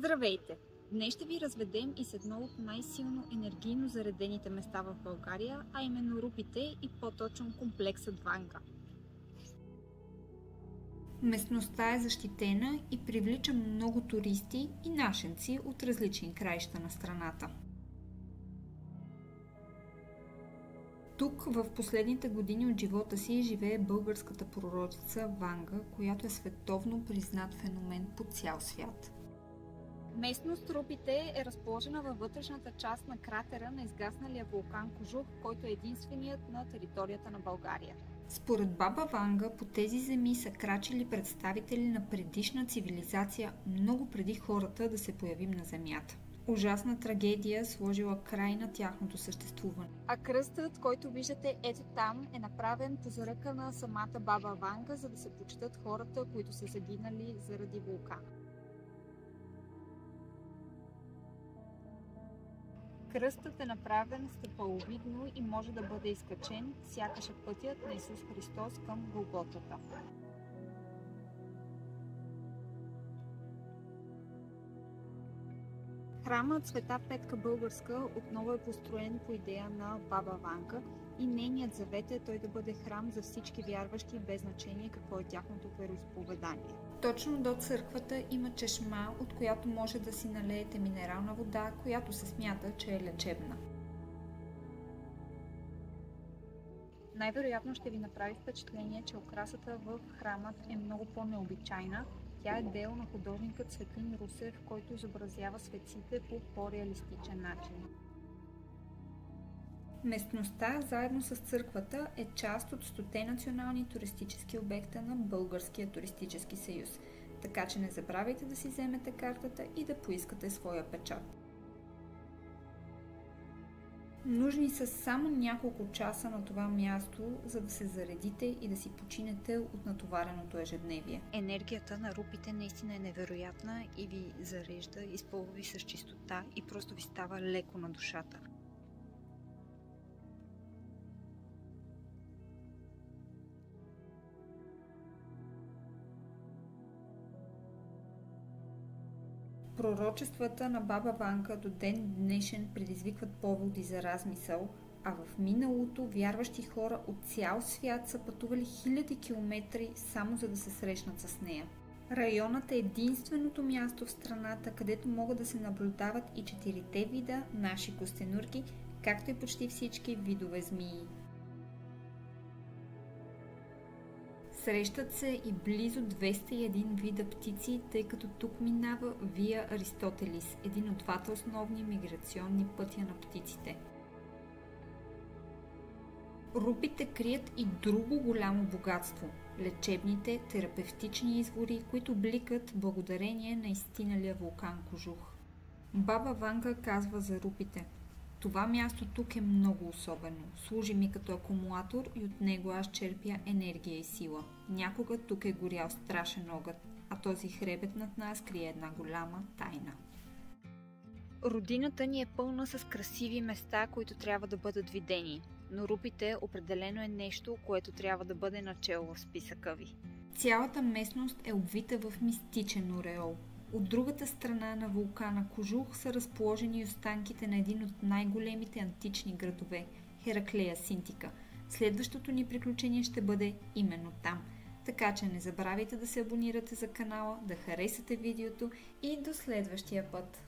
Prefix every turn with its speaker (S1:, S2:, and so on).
S1: Здравейте! Днес ще ви разведем и с едно от най-силно енергийно заредените места в България, а именно Рупите и по-точно комплексът Ванга. Местността е защитена и привлича много туристи и нашенци от различни краища на страната. Тук в последните години от живота си живее българската пророчица Ванга, която е световно признат феномен по цял свят. Местност Рупите е разположена във вътрешната част на кратера на изгасналия вулкан Кожух, който е единственият на територията на България. Според баба Ванга, по тези земи са крачили представители на предишна цивилизация много преди хората да се появим на земята. Ужасна трагедия сложила край на тяхното съществуване. А кръстът, който виждате ето там, е направен по заръка на самата баба Ванга, за да се почитат хората, които са загинали заради вулкана. Кръстът е направен стъпаловидно и може да бъде изкачен, сякаш е пътят на Исус Христос към Голготата. Храмът Света Петка Българска отново е построен по идея на баба Ванга и нейният завет е той да бъде храм за всички вярващи, без значение какво е тяхното вероизповедание. Точно до църквата има чешма, от която може да си налеете минерална вода, която се смята, че е лечебна. Най-вероятно ще ви направи впечатление, че украсата в храмът е много по-необичайна. Тя е дело на художникът Светлин Русев, който изобразява светците по по-реалистичен начин. Местността, заедно с църквата, е част от 100 национални туристически обекта на Българския туристически съюз, така че не забравяйте да си вземете картата и да поискате своя печат. Нужни са само няколко часа на това място, за да се заредите и да си починете от натовареното ежедневие. Енергията на Рупите наистина е невероятна и ви зарежда, изпълва ви с чистота и просто ви става леко на душата. Пророчествата на баба Ванга до ден днешен предизвикват поводи за размисъл, а в миналото вярващи хора от цял свят са пътували хиляди километри само за да се срещнат с нея. Районът е единственото място в страната, където могат да се наблюдават и 4 вида наши костенурки, както и почти всички видове змии. Срещат се и близо 201 вида птици, тъй като тук минава Вия Аристотелис, един от двата основни миграционни пътя на птиците. Рупите крият и друго голямо богатство – лечебните терапевтични извори, които бликат благодарение на изстиналия вулкан Кожух. Баба Ванга казва за Рупите: това място тук е много особено. Служи ми като акумулатор и от него аз черпя енергия и сила. Някога тук е горял страшен огън, а този хребет над нас крие една голяма тайна. Родината ни е пълна с красиви места, които трябва да бъдат видени, но Рупите определено е нещо, което трябва да бъде начело в списъка ви. Цялата местност е обвита в мистичен ореол. От другата страна на вулкана Кожух са разположени останките на един от най-големите антични градове – Хераклея Синтика. Следващото ни приключение ще бъде именно там. Така че не забравяйте да се абонирате за канала, да харесате видеото и до следващия път!